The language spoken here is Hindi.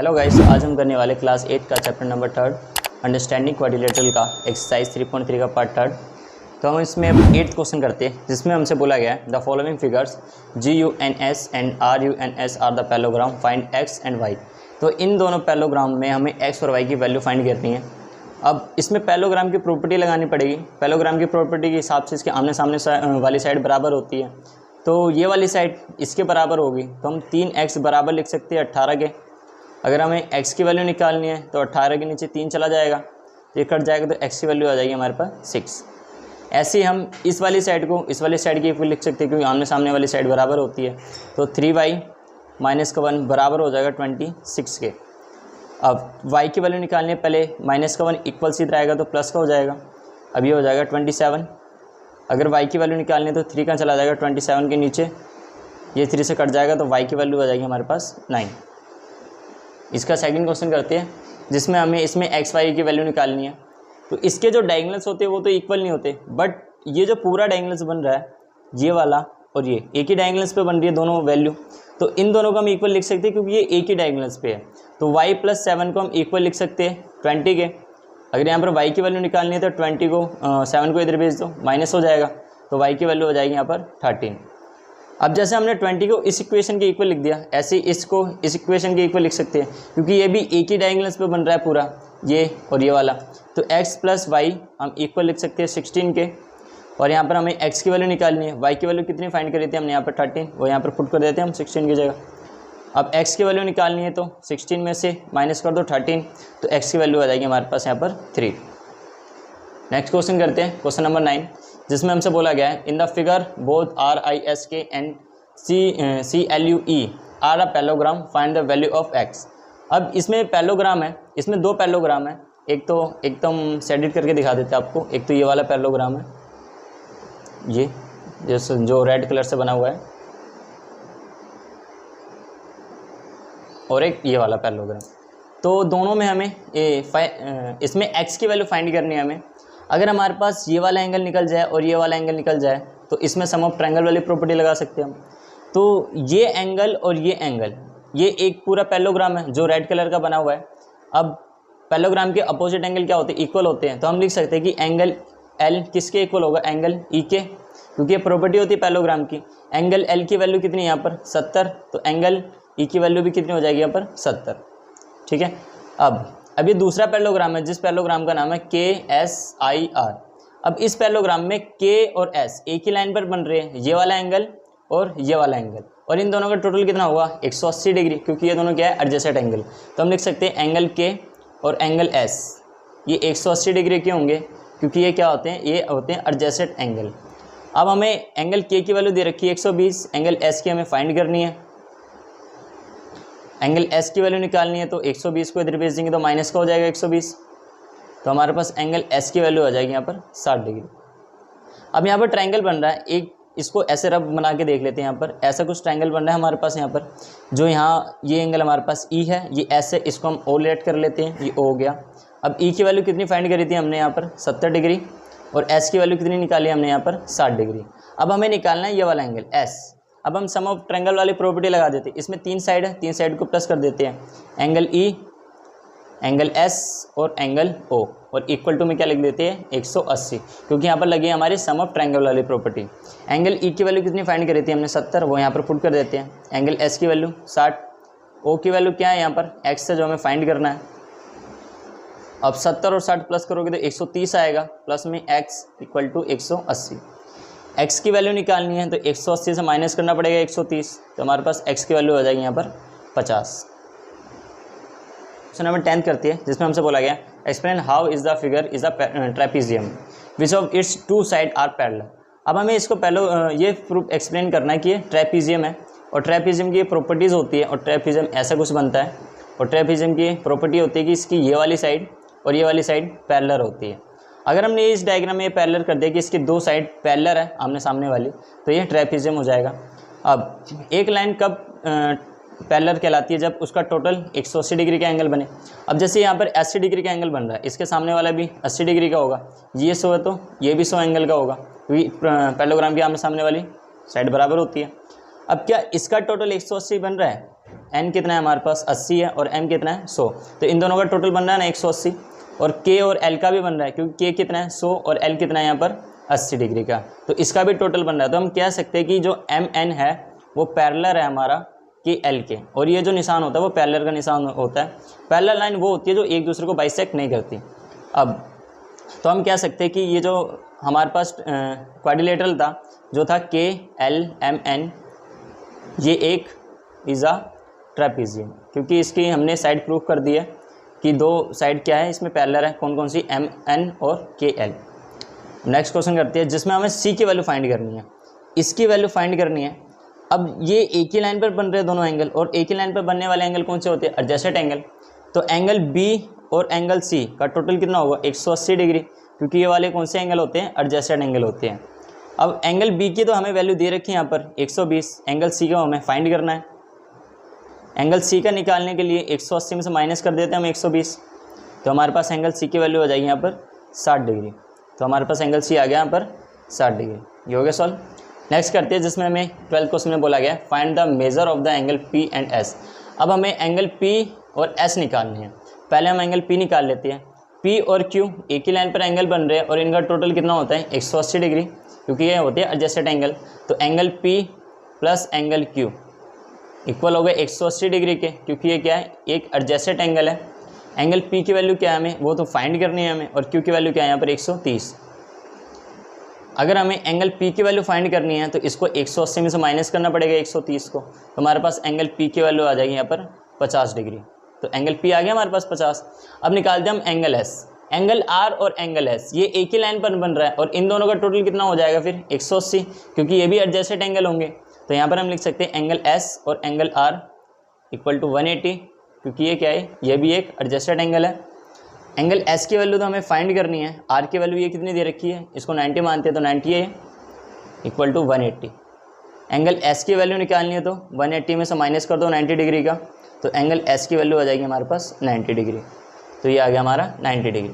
हेलो गाइस, आज हम करने वाले क्लास 8 का चैप्टर नंबर 3 अंडरस्टैंडिंग क्वाड्रिलेटरल का एक्सरसाइज 3.3 का पार्ट 3। तो हम इसमें 8th क्वेश्चन करते हैं, जिसमें हमसे बोला गया है the following figures GUNS and RUNS are the parallelogram, find x and y। तो इन दोनों पैलोग्राम में हमें x और y की वैल्यू फाइंड करनी है। अब इसमें पैलोग्राम की प्रॉपर्टी लगानी पड़ेगी। पैलोग्राम की प्रॉपर्टी के हिसाब से इसके आमने सामने वाली साइड बराबर होती है, तो ये वाली साइड इसके बराबर होगी, तो हम 3x बराबर लिख सकते हैं 18 के। अगर हमें x की वैल्यू निकालनी है तो 18 के नीचे 3 चला जाएगा, ये कट जाएगा तो x की वैल्यू आ जाएगी हमारे पास 6। ऐसे ही हम इस वाली साइड को इस वाली साइड की इक्वल लिख सकते हैं, क्योंकि आमने सामने वाली साइड बराबर होती है। तो 3y माइनस का 1 बराबर हो जाएगा 26 के। अब y की वैल्यू निकालनी है, पहले माइनस का 1 इक्वल सीधा आएगा तो प्लस का हो जाएगा, अब ये हो जाएगा 27। अगर y की वैल्यू निकालनी है तो 3 का चला जाएगा 27 के नीचे, ये 3 से कट जाएगा तो y की वैल्यू आ जाएगी हमारे पास 9। इसका सेकंड क्वेश्चन करते हैं, जिसमें हमें इसमें x y की वैल्यू निकालनी है। तो इसके जो डायगोनल्स होते हैं वो तो इक्वल नहीं होते, बट ये जो पूरा डायगोनल्स बन रहा है, ये वाला और ये एक ही डायगोनल्स पे बन रही है दोनों वैल्यू, तो इन दोनों को हम इक्वल लिख सकते हैं क्योंकि ये एक ही डायगोनल्स पे है। तो y + 7 को हम इक्वल लिख सकते हैं 20 के। अगर यहाँ पर y की वैल्यू निकालनी है तो 20 को 7 को इधर भेज दो, माइनस हो जाएगा, तो y की वैल्यू हो जाएगी यहाँ पर 13। अब जैसे हमने 20 को इस इक्वेशन के इक्वल लिख दिया, ऐसे ही इसको इस इक्वेशन के इक्वल लिख सकते हैं, क्योंकि ये भी एक ही डायगोनल्स पे बन रहा है पूरा, ये और ये वाला। तो x + y हम इक्वल लिख सकते हैं 16 के। और यहाँ पर हमें x की वैल्यू निकालनी है, y की वैल्यू कितनी फाइंड करी थी हमने यहाँ पर 13, वो यहाँ पर पुट कर देते हैं हम 16 की जगह। अब x की वैल्यू निकालनी है तो 16 में से माइनस कर दो 13, तो x की वैल्यू आ जाएगी हमारे पास यहाँ पर 3। नेक्स्ट क्वेश्चन करते हैं, क्वेश्चन नंबर 9, जिसमें हमसे बोला गया है in the figure both RISK and CLUE are a parallelogram, find the value of x। अब इसमें पैलोग्राम है, इसमें दो पैलोग्राम है, एक तो एकदम सेडिट करके दिखा देते हैं आपको। एक तो ये वाला पैलोग्राम है, ये जैसे जो रेड कलर से बना हुआ है, और एक ये वाला पैलोग्राम। तो दोनों में हमें इसमें x की वैल्यू फाइंड करनी है हमें। अगर हमारे पास ये वाला एंगल निकल जाए और ये वाला एंगल निकल जाए तो इसमें सम ऑफ ट्रायंगल वाली प्रॉपर्टी लगा सकते हैं हम। तो ये एंगल और ये एंगल, ये एक पूरा पैलोग्राम है जो रेड कलर का बना हुआ है। अब पैलोग्राम के अपोजिट एंगल क्या होते हैं? इक्वल होते हैं। तो हम लिख सकते हैं कि एंगल L किसके इक्वल होगा? एंगल E के, क्योंकि ये प्रॉपर्टी होती है पैलोग्राम की। एंगल L की वैल्यू कितनी है यहाँ पर? 70, तो एंगल E की वैल्यू भी कितनी हो जाएगी यहाँ पर? 70। ठीक है। अब ये दूसरा पैलोग्राम है, जिस पैलोग्राम का नाम है KSIR। अब इस पैलोग्राम में K और S एक ही लाइन पर बन रहे हैं, ये वाला एंगल और ये वाला एंगल, और इन दोनों का टोटल कितना होगा? 180 डिग्री, क्योंकि ये दोनों क्या है? Adjacent angle. तो हम लिख सकते हैं एंगल K और एंगल S ये 180 डिग्री के होंगे, क्योंकि ये क्या होते हैं? ये होते हैं एडजेसेंट एंगल। अब हमें एंगल K की वैल्यू दे रखी है 120, एंगल S की हमें फाइंड करनी है। एंगल S की वैल्यू निकालनी है तो 120 को इधर भेज देंगे तो माइनस का हो जाएगा 120, तो हमारे पास एंगल S की वैल्यू आ जाएगी यहाँ पर 60 डिग्री। अब यहाँ पर ट्रायंगल बन रहा है, एक इसको ऐसे रब बना के देख लेते हैं। यहाँ पर ऐसा कुछ ट्रायंगल बन रहा है हमारे पास यहाँ पर, जो यहाँ ये एंगल हमारे पास E है, ये S है, इसको हम O लेट कर लेते हैं, ये O हो गया। अब E की वैल्यू कितनी फाइंड करी थी हमने यहाँ पर? 70 डिग्री, और S की वैल्यू कितनी निकाली हमने यहाँ पर? 60 डिग्री। अब हमें निकालना है ये वाला एंगल S। अब हम सम ऑफ ट्रायंगल वाली प्रॉपर्टी लगा देते हैं। इसमें 3 साइड है, 3 साइड को प्लस कर देते हैं, एंगल E, एंगल S और एंगल O, और इक्वल टू में क्या लिख देते हैं? 180, क्योंकि यहाँ पर लगी है हमारी सम ऑफ ट्रायंगल वाली प्रॉपर्टी। एंगल E की वैल्यू कितनी फाइंड करी थी हमने? 70, वो यहाँ पर पुट कर देते हैं। एंगल S की वैल्यू 60, O की वैल्यू क्या है यहाँ पर? X से जो हमें फाइंड करना है। अब 70 और 60 प्लस करोगे तो 130 आएगा, प्लस में x इक्वल टू 180। x की वैल्यू निकालनी है तो 180 से माइनस करना पड़ेगा 130, तो हमारे पास x की वैल्यू आ जाएगी यहाँ पर 50। क्वेश्चन नंबर 10 करती है, जिसमें हमसे बोला गया explain how is the figure is a trapezium which of its 2 side are parallel. अब हमें इसको पहले ये प्रूफ एक्सप्लेन करना है कि ये ट्रेपीजियम है, और ट्रेपीजियम की प्रॉपर्टीज़ होती है, और ट्रेपीजियम ऐसा कुछ बनता है। और ट्रेपीजियम की प्रॉपर्टी होती है कि इसकी ये वाली साइड और ये वाली साइड पैरेलल होती है। अगर हमने इस डायग्राम में ये पैरेलल कर दिया कि इसकी 2 साइड पैरेलल है आमने सामने वाली, तो ये ट्रेपीजियम हो जाएगा। अब एक लाइन कब पैरेलल कहलाती है? जब उसका टोटल 180 डिग्री का एंगल बने। अब जैसे यहाँ पर 80 डिग्री का एंगल बन रहा है, इसके सामने वाला भी 80 डिग्री का होगा, ये 100 है तो ये भी 100 एंगल का होगा, क्योंकि पैरेललोग्राम की आमने सामने वाली साइड बराबर होती है। अब क्या इसका टोटल 180 बन रहा है n कितना है हमारे पास 80 है और m कितना है 100, तो इन दोनों का टोटल बन रहा है ना 180, और k और l का भी बन रहा है क्योंकि k कितना है 100 और l कितना है यहाँ पर 80 डिग्री का, तो इसका भी टोटल बन रहा है। तो हम कह सकते हैं कि जो mn है वो पैरेलल है हमारा कि l के, और ये जो निशान होता है वो पैरेलल का निशान होता है। पैरेलल लाइन वो होती है जो एक दूसरे को बाइसेक्ट नहीं करती। अब तो हम कह सकते हैं कि ये जो हमारे पास क्वाड्रिलेटरल था जो था k l m n, ये एक इज़ अ ट्रेपेजियम, क्योंकि इसकी हमने साइड प्रूफ कर दी है कि दो साइड क्या है इसमें पैरेलल है, कौन कौन सी m n और k l। नेक्स्ट क्वेश्चन करते हैं जिसमें हमें c की वैल्यू फाइंड करनी है, इसकी वैल्यू फाइंड करनी है। अब ये एक ही लाइन पर बन रहे हैं दोनों एंगल, और एक ही लाइन पर बनने वाले एंगल कौन से होते हैं, एडजेसेंट एंगल। तो एंगल b और एंगल c का टोटल कितना होगा 180 डिग्री, क्योंकि ये वाले कौन से एंगल होते हैं, एडजेसेंट एंगल होते हैं। अब एंगल b की तो हमें वैल्यू दे रखी है यहाँ पर 120, एंगल c का हमें फाइंड करना है। एंगल c का निकालने के लिए 180 में से माइनस कर देते हैं हम 120, तो हमारे पास एंगल c की वैल्यू हो जाएगी यहाँ पर 60 डिग्री। तो हमारे पास एंगल c आ गया यहाँ पर 60 डिग्री, ये हो गया सॉल्व। नेक्स्ट करते हैं जिसमें हमें 12th क्वेश्चन में बोला गया find the measure of the angle p and s। अब हमें एंगल p और s निकालने हैं। पहले हम एंगल p निकाल लेते हैं। p और q एक ही लाइन पर एंगल बन रहे हैं और इनका टोटल कितना होता है 180 डिग्री, क्योंकि ये होते हैं एडजेसेंट एंगल। तो angle p plus angle q equal हो गए 180 डिग्री के, क्योंकि ये क्या है एक एडजेसेंट एंगल है। एंगल p की वैल्यू क्या है हमें वो तो फाइंड करनी है हमें, और q की वैल्यू क्या है यहाँ पर 130। अगर हमें एंगल p की वैल्यू फाइंड करनी है तो इसको 180 में से माइनस करना पड़ेगा 130 को, तो हमारे पास एंगल p की वैल्यू आ जाएगी यहाँ पर 50 डिग्री। तो एंगल p आ गया हमारे पास 50। अब निकालते हैं हम एंगल s। एंगल r और एंगल s ये एक ही लाइन पर बन रहा है, और इन दोनों का टोटल कितना हो जाएगा फिर 180, क्योंकि ये भी एडजेसेंट एंगल होंगे। तो यहाँ पर हम लिख सकते हैं एंगल s और एंगल r इक्वल टू 180, क्योंकि ये क्या है ये भी एक एडजेसेंट एंगल है। एंगल s की वैल्यू तो हमें फाइंड करनी है, r की वैल्यू ये कितनी दे रखी है, इसको 90 मानते हैं तो 90 है इक्वल टू 180। एंगल s की वैल्यू निकालनी है तो 180 में से माइनस कर दो 90 डिग्री का, तो एंगल s की वैल्यू आ जाएगी हमारे पास 90 डिग्री। तो ये आ गया हमारा 90 डिग्री।